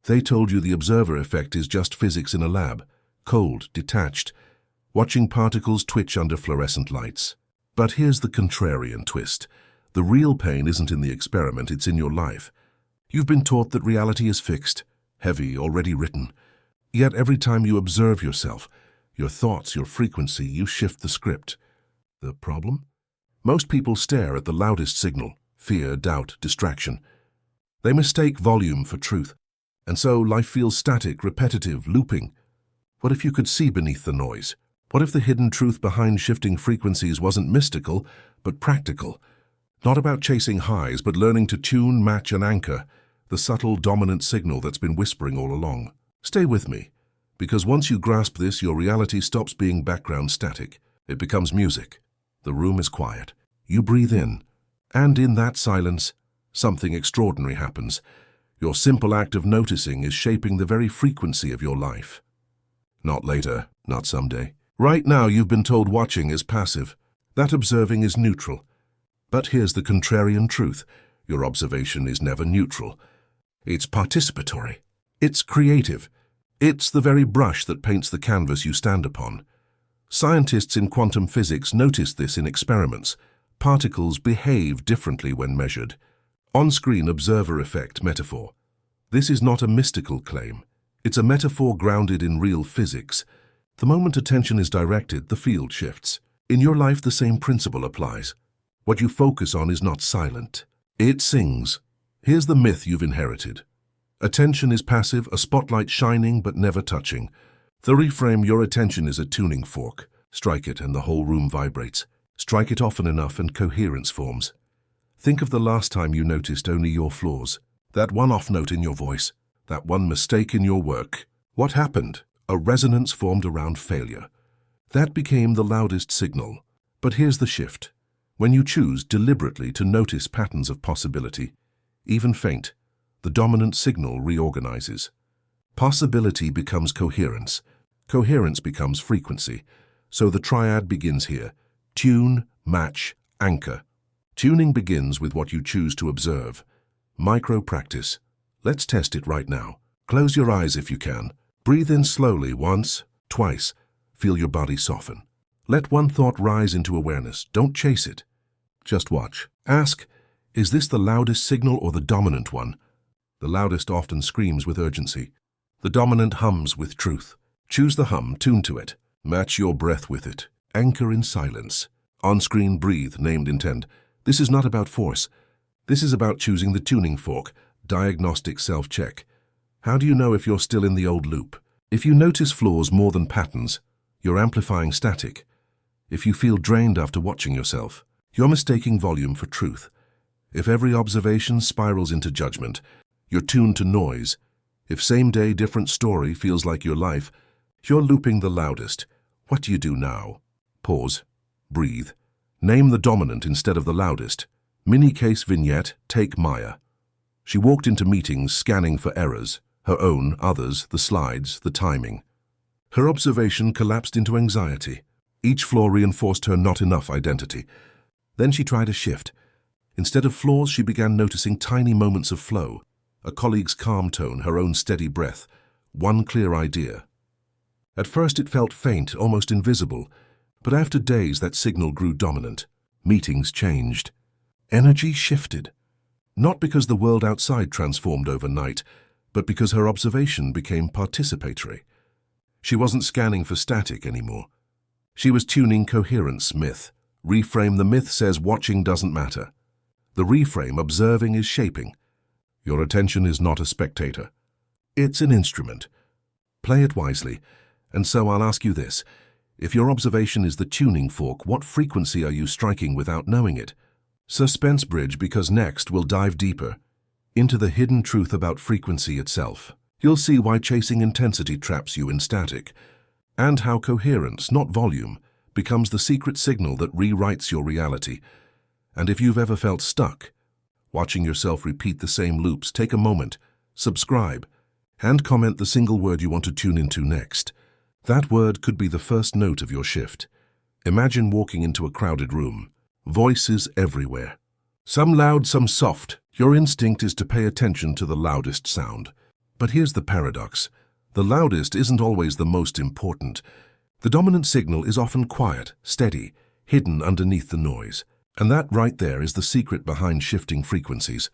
They told you the observer effect is just physics in a lab, cold, detached, watching particles twitch under fluorescent lights. But here's the contrarian twist. The real pain isn't in the experiment, it's in your life. You've been taught that reality is fixed, heavy, already written. Yet every time you observe yourself, your thoughts, your frequency, you shift the script. The problem? Most people stare at the loudest signal, fear, doubt, distraction. They mistake volume for truth. And so life feels static, repetitive, looping. What if you could see beneath the noise? What if the hidden truth behind shifting frequencies wasn't mystical, but practical? Not about chasing highs, but learning to tune, match, and anchor the subtle, dominant signal that's been whispering all along. Stay with me, because once you grasp this, your reality stops being background static. It becomes music. The room is quiet. You breathe in, and in that silence, something extraordinary happens. Your simple act of noticing is shaping the very frequency of your life. Not later, not someday. Right now, you've been told watching is passive, that observing is neutral. But here's the contrarian truth. Your observation is never neutral. It's participatory. It's creative. It's the very brush that paints the canvas you stand upon. Scientists in quantum physics noticed this in experiments. Particles behave differently when measured. On-screen observer effect metaphor. This is not a mystical claim. It's a metaphor grounded in real physics. The moment attention is directed, the field shifts. In your life, the same principle applies. What you focus on is not silent. It sings. Here's the myth you've inherited. Attention is passive, a spotlight shining but never touching. The reframe, your attention is a tuning fork. Strike it and the whole room vibrates. Strike it often enough and coherence forms. Think of the last time you noticed only your flaws. That one off note in your voice. That one mistake in your work. What happened? A resonance formed around failure. That became the loudest signal. But here's the shift. When you choose deliberately to notice patterns of possibility, even faint, the dominant signal reorganizes. Possibility becomes coherence. Coherence becomes frequency. So the triad begins here. Tune, match, anchor. Tuning begins with what you choose to observe. Micro practice. Let's test it right now. Close your eyes if you can. Breathe in slowly once, twice. Feel your body soften. Let one thought rise into awareness. Don't chase it. Just watch. Ask, is this the loudest signal or the dominant one? The loudest often screams with urgency. The dominant hums with truth. Choose the hum, tune to it. Match your breath with it. Anchor in silence. On-screen breathe, named intent. This is not about force. This is about choosing the tuning fork, diagnostic self-check. How do you know if you're still in the old loop? If you notice flaws more than patterns, you're amplifying static. If you feel drained after watching yourself, you're mistaking volume for truth. If every observation spirals into judgment, you're tuned to noise. If same day, different story feels like your life, you're looping the loudest. What do you do now? Pause. Breathe. Name the dominant instead of the loudest. Mini case vignette, take Maya. She walked into meetings scanning for errors, her own, others, the slides, the timing. Her observation collapsed into anxiety. Each flaw reinforced her not enough identity. Then she tried a shift. Instead of flaws, she began noticing tiny moments of flow. A colleague's calm tone, her own steady breath. One clear idea. At first it felt faint, almost invisible. But after days, that signal grew dominant. Meetings changed. Energy shifted. Not because the world outside transformed overnight, but because her observation became participatory. She wasn't scanning for static anymore. She was tuning coherence myth. Reframe, the myth says watching doesn't matter. The reframe, observing is shaping. Your attention is not a spectator. It's an instrument. Play it wisely. And so I'll ask you this. If your observation is the tuning fork, what frequency are you striking without knowing it? Suspense bridge, because next we'll dive deeper into the hidden truth about frequency itself. You'll see why chasing intensity traps you in static, and how coherence, not volume, becomes the secret signal that rewrites your reality. And if you've ever felt stuck, watching yourself repeat the same loops, take a moment, subscribe, and comment the single word you want to tune into next. That word could be the first note of your shift. Imagine walking into a crowded room. Voices everywhere. Some loud, some soft. Your instinct is to pay attention to the loudest sound. But here's the paradox. The loudest isn't always the most important. The dominant signal is often quiet, steady, hidden underneath the noise. And that right there is the secret behind shifting frequencies.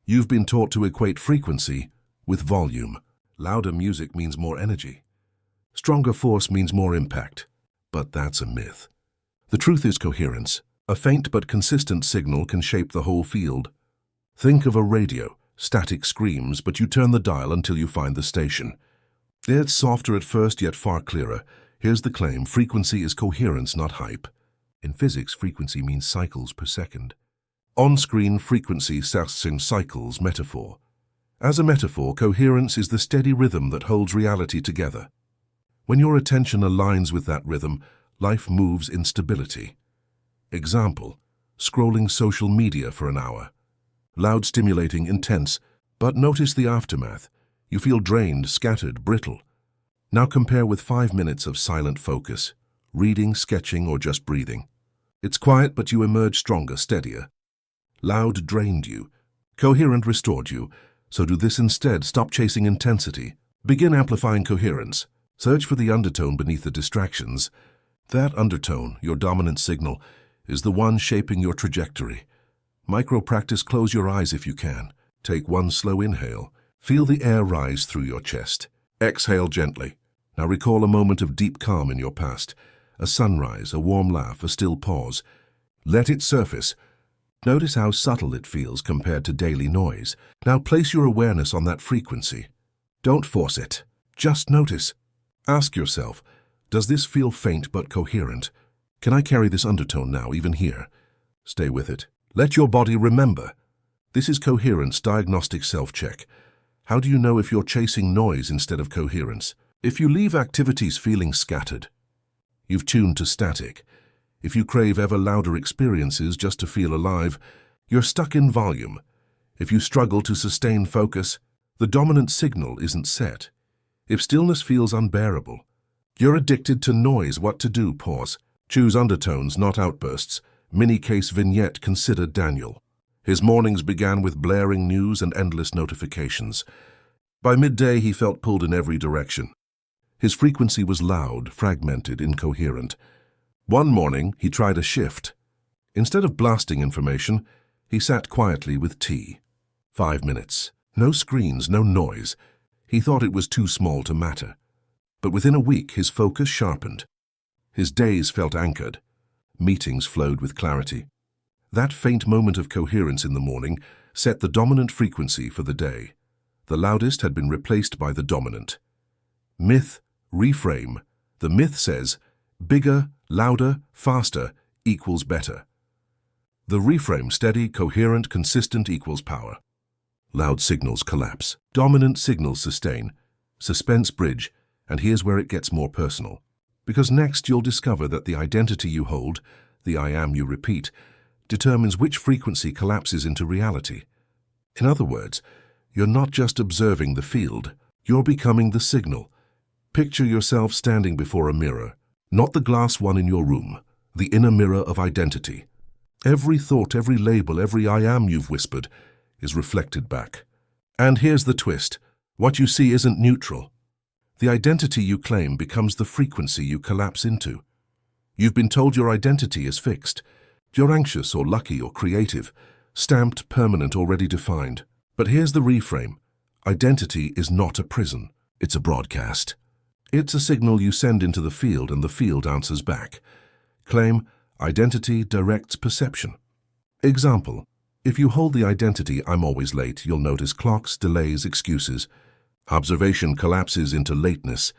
You've been taught to equate frequency with volume. Louder music means more energy. Stronger force means more impact. But that's a myth. The truth is coherence. A faint but consistent signal can shape the whole field. Think of a radio. Static screams, but you turn the dial until you find the station. It's softer at first, yet far clearer. Here's the claim: frequency is coherence, not hype. In physics, frequency means cycles per second. On-screen, frequency sets in cycles, metaphor. As a metaphor, coherence is the steady rhythm that holds reality together. When your attention aligns with that rhythm, life moves in stability. Example: scrolling social media for an hour. Loud, stimulating, intense, but notice the aftermath. You feel drained, scattered, brittle. Now compare with 5 minutes of silent focus, reading, sketching, or just breathing. It's quiet, but you emerge stronger, steadier. Loud drained you. Coherent restored you. So do this instead. Stop chasing intensity. Begin amplifying coherence. Search for the undertone beneath the distractions. That undertone, your dominant signal, is the one shaping your trajectory. Micro-practice. Close your eyes if you can. Take one slow inhale. Feel the air rise through your chest. Exhale gently. Now recall a moment of deep calm in your past. A sunrise, a warm laugh, a still pause. Let it surface. Notice how subtle it feels compared to daily noise. Now place your awareness on that frequency. Don't force it. Just notice. Ask yourself, does this feel faint but coherent? Can I carry this undertone now, even here? Stay with it. Let your body remember. This is coherence diagnostic self-check. How do you know if you're chasing noise instead of coherence? If you leave activities feeling scattered, you've tuned to static. If you crave ever louder experiences just to feel alive, you're stuck in volume. If you struggle to sustain focus, the dominant signal isn't set. If stillness feels unbearable, you're addicted to noise. What to do? Pause. Choose undertones, not outbursts. Mini-case vignette. Consider Daniel. His mornings began with blaring news and endless notifications. By midday, he felt pulled in every direction. His frequency was loud, fragmented, incoherent. One morning, he tried a shift. Instead of blasting information, he sat quietly with tea. 5 minutes. No screens, no noise. He thought it was too small to matter. But within a week, his focus sharpened. His days felt anchored. Meetings flowed with clarity. That faint moment of coherence in the morning set the dominant frequency for the day. The loudest had been replaced by the dominant. Myth, reframe. The myth says, bigger, louder, faster equals better. The reframe, steady, coherent, consistent equals power. Loud signals collapse. Dominant signals sustain. Suspense bridge. And here's where it gets more personal. Because next you'll discover that the identity you hold, the I am you repeat, determines which frequency collapses into reality. In other words, you're not just observing the field, you're becoming the signal. Picture yourself standing before a mirror, not the glass one in your room, the inner mirror of identity. Every thought, every label, every I am you've whispered is reflected back. And here's the twist. What you see isn't neutral. The identity you claim becomes the frequency you collapse into. You've been told your identity is fixed. You're anxious or lucky or creative, stamped, permanent, already defined. But here's the reframe. Identity is not a prison. It's a broadcast. It's a signal you send into the field and the field answers back. Claim, identity directs perception. Example, if you hold the identity I'm always late, you'll notice clocks, delays, excuses. Observation collapses into lateness.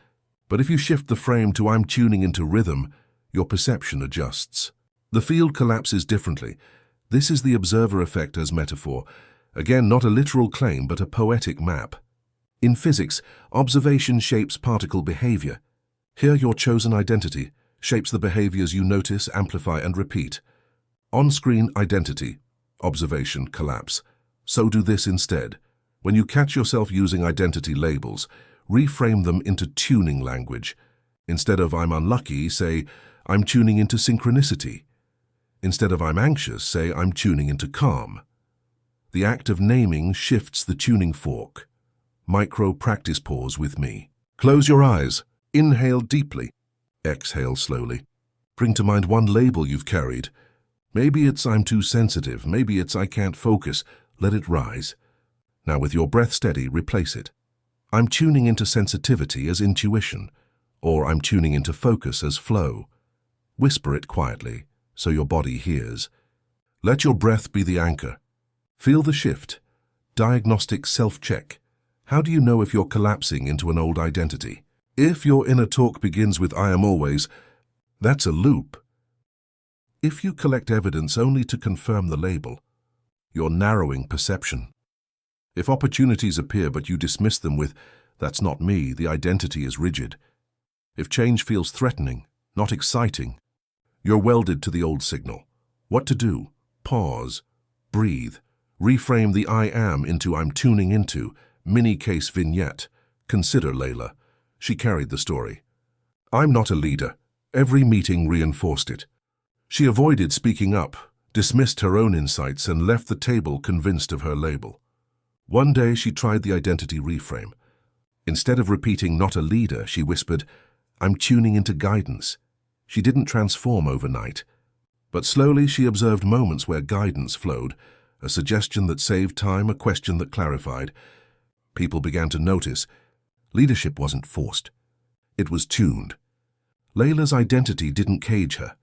But if you shift the frame to I'm tuning into rhythm, your perception adjusts. The field collapses differently. This is the observer effect as metaphor. Again, not a literal claim, but a poetic map. In physics, observation shapes particle behavior. Here, your chosen identity shapes the behaviors you notice, amplify, and repeat. On-screen identity, observation, collapse. So do this instead. When you catch yourself using identity labels, reframe them into tuning language. Instead of I'm unlucky, say I'm tuning into synchronicity. Instead of I'm anxious, say I'm tuning into calm. The act of naming shifts the tuning fork. Micro practice pause with me. Close your eyes. Inhale deeply. Exhale slowly. Bring to mind one label you've carried. Maybe it's I'm too sensitive. Maybe it's I can't focus. Let it rise. Now with your breath steady, replace it. I'm tuning into sensitivity as intuition, or I'm tuning into focus as flow. Whisper it quietly so your body hears. Let your breath be the anchor. Feel the shift. Diagnostic self-check. How do you know if you're collapsing into an old identity? If your inner talk begins with I am always, that's a loop. If you collect evidence only to confirm the label, you're narrowing perception. If opportunities appear but you dismiss them with, that's not me, the identity is rigid. If change feels threatening, not exciting, you're welded to the old signal. What to do? Pause, breathe, reframe the I am into I'm tuning into, mini-case vignette. Consider Layla. She carried the story. I'm not a leader. Every meeting reinforced it. She avoided speaking up, dismissed her own insights, and left the table convinced of her label. One day she tried the identity reframe. Instead of repeating not a leader, she whispered, I'm tuning into guidance. She didn't transform overnight, but slowly she observed moments where guidance flowed, a suggestion that saved time, a question that clarified. People began to notice. Leadership wasn't forced. It was tuned. Layla's identity didn't cage her.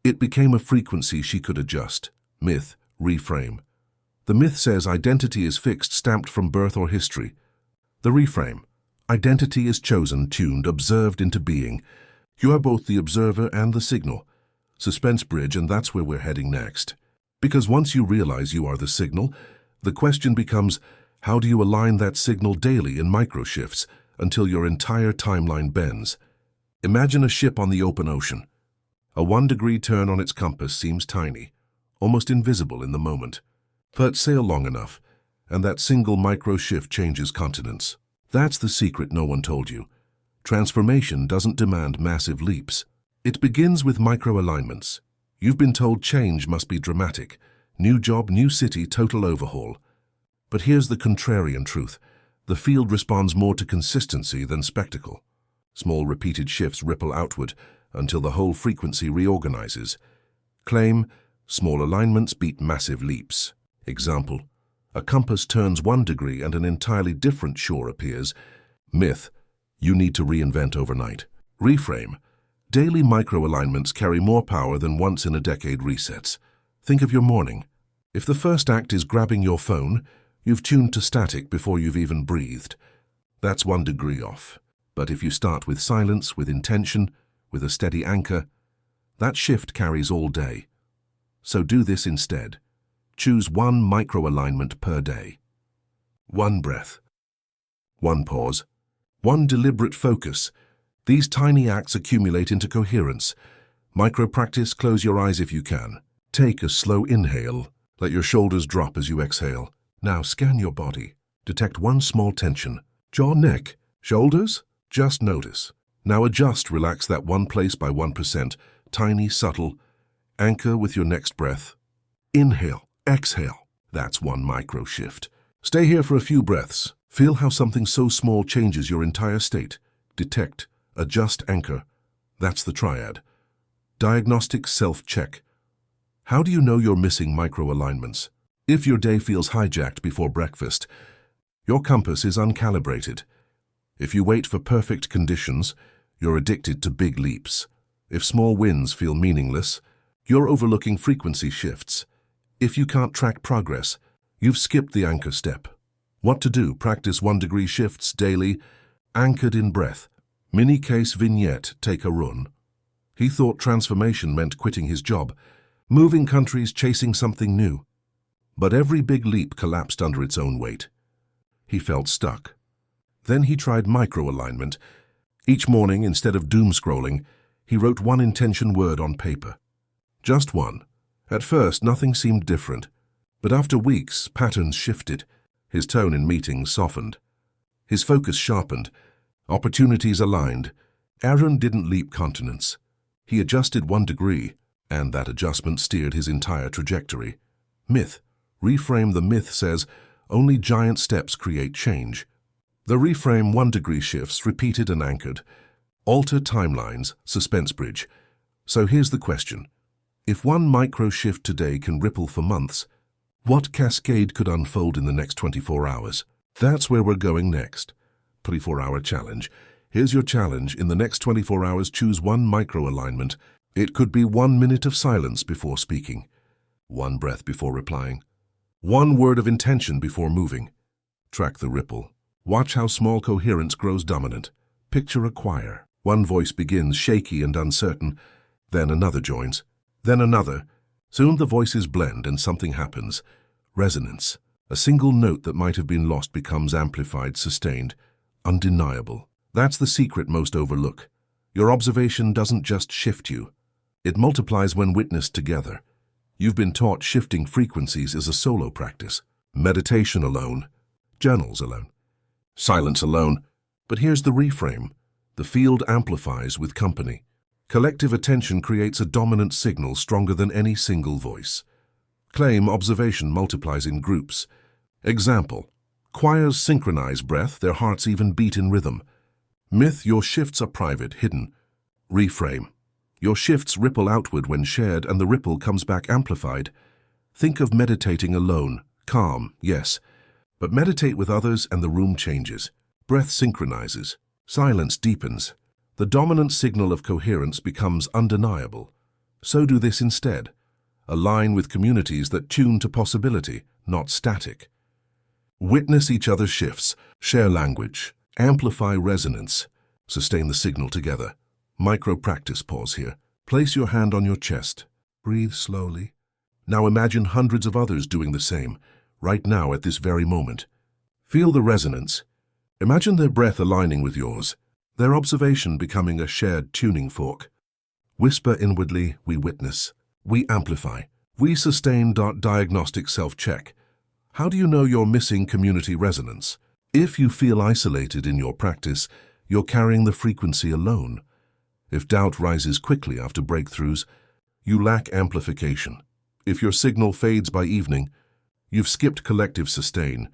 It became a frequency she could adjust. Myth, reframe. The myth says identity is fixed, stamped from birth or history. The reframe. Identity is chosen, tuned, observed into being. You are both the observer and the signal. Suspense bridge, and that's where we're heading next. Because once you realize you are the signal, the question becomes, how do you align that signal daily in micro shifts until your entire timeline bends? Imagine a ship on the open ocean. A 1-degree turn on its compass seems tiny, almost invisible in the moment. But sail long enough, and that single micro shift changes continents. That's the secret no one told you. Transformation doesn't demand massive leaps. It begins with micro alignments. You've been told change must be dramatic. New job, new city, total overhaul. But here's the contrarian truth. The field responds more to consistency than spectacle. Small repeated shifts ripple outward until the whole frequency reorganizes. Claim, small alignments beat massive leaps. Example, a compass turns 1 degree and an entirely different shore appears. Myth, you need to reinvent overnight. Reframe, daily micro-alignments carry more power than once-in-a-decade resets. Think of your morning. If the first act is grabbing your phone, you've tuned to static before you've even breathed. That's 1 degree off. But if you start with silence, with intention, with a steady anchor, that shift carries all day. So do this instead. Choose 1 micro-alignment per day. 1 breath. 1 pause. 1 deliberate focus. These tiny acts accumulate into coherence. Micro-practice, close your eyes if you can. Take a slow inhale. Let your shoulders drop as you exhale. Now scan your body. Detect 1 small tension. Jaw, neck, shoulders? Just notice. Now adjust, relax that 1 place by 1%. Tiny, subtle. Anchor with your next breath. Inhale, exhale. That's 1 micro shift. Stay here for a few breaths. Feel how something so small changes your entire state. Detect, adjust, anchor. That's the triad. Diagnostic self-check. How do you know you're missing micro-alignments? If your day feels hijacked before breakfast, your compass is uncalibrated. If you wait for perfect conditions, you're addicted to big leaps. If small wins feel meaningless, you're overlooking frequency shifts. If you can't track progress, you've skipped the anchor step. What to do? Practice 1 degree shifts daily, anchored in breath. Mini-case vignette, take a run. He thought transformation meant quitting his job, moving countries, chasing something new. But every big leap collapsed under its own weight. He felt stuck. Then he tried micro-alignment. Each morning, instead of doom-scrolling, he wrote 1 intention word on paper. Just 1. At first, nothing seemed different. But after weeks, patterns shifted. His tone in meetings softened. His focus sharpened. Opportunities aligned. Aaron didn't leap continents. He adjusted 1 degree, and that adjustment steered his entire trajectory. Myth. Reframe. The myth says, only giant steps create change. The reframe 1-degree shifts, repeated and anchored. Alter timelines, suspense bridge. So here's the question. If one micro shift today can ripple for months, what cascade could unfold in the next 24 hours? That's where we're going next. 24-hour challenge. Here's your challenge. In the next 24 hours, choose one micro alignment. It could be 1 minute of silence before speaking, 1 breath before replying, 1 word of intention before moving. Track the ripple. Watch how small coherence grows dominant. Picture a choir. One voice begins shaky and uncertain, then another joins, then another. Soon the voices blend and something happens. Resonance. A single note that might have been lost becomes amplified, sustained, undeniable. That's the secret most overlook. Your observation doesn't just shift you. It multiplies when witnessed together. You've been taught shifting frequencies is a solo practice. Meditation alone. Journals alone. Silence alone. But here's the reframe. The field amplifies with company. Collective attention creates a dominant signal stronger than any single voice. Claim observation multiplies in groups. Example. Choirs synchronize breath, their hearts even beat in rhythm. Myth, your shifts are private, hidden. Reframe. Your shifts ripple outward when shared and the ripple comes back amplified. Think of meditating alone. Calm, yes. But meditate with others and the room changes. Breath synchronizes. Silence deepens. The dominant signal of coherence becomes undeniable. So do this instead. Align with communities that tune to possibility, not static. Witness each other's shifts. Share language. Amplify resonance. Sustain the signal together. Micro-practice pause here. Place your hand on your chest. Breathe slowly. Now imagine hundreds of others doing the same, right now at this very moment. Feel the resonance. Imagine their breath aligning with yours, their observation becoming a shared tuning fork. Whisper inwardly, we witness. We amplify. We sustain. Diagnostic self-check. How do you know you're missing community resonance? If you feel isolated in your practice, you're carrying the frequency alone. If doubt rises quickly after breakthroughs, you lack amplification. If your signal fades by evening, you've skipped collective sustain.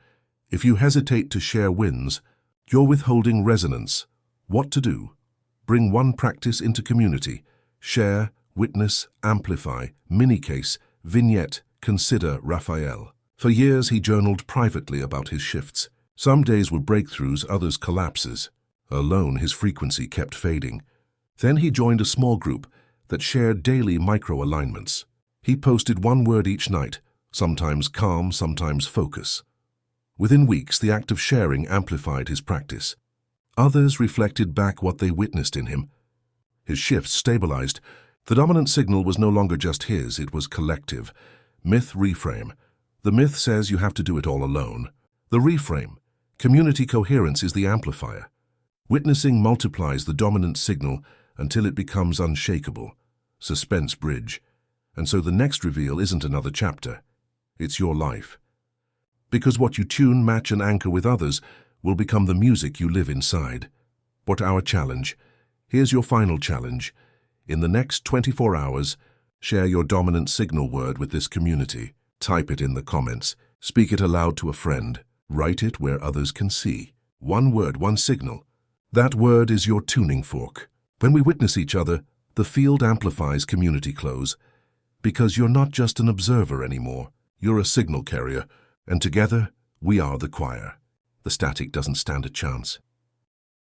If you hesitate to share wins, you're withholding resonance. What to do? Bring one practice into community. Share, witness, amplify, mini-case, vignette, consider Raphael. For years he journaled privately about his shifts. Some days were breakthroughs, others collapses. Alone, his frequency kept fading. Then he joined a small group that shared daily micro-alignments. He posted 1 word each night, sometimes calm, sometimes focus. Within weeks, the act of sharing amplified his practice. Others reflected back what they witnessed in him. His shifts stabilized. The dominant signal was no longer just his, it was collective. Myth reframe. The myth says you have to do it all alone. The reframe. Community coherence is the amplifier. Witnessing multiplies the dominant signal until it becomes unshakable. Suspense bridge. And so the next reveal isn't another chapter. It's your life. Because what you tune, match, and anchor with others will become the music you live inside. But our challenge. Here's your final challenge. In the next 24 hours, share your dominant signal word with this community. Type it in the comments. Speak it aloud to a friend. Write it where others can see. 1 word, 1 signal. That word is your tuning fork. When we witness each other, the field amplifies community close. Because you're not just an observer anymore. You're a signal carrier. And together, we are the choir. The static doesn't stand a chance.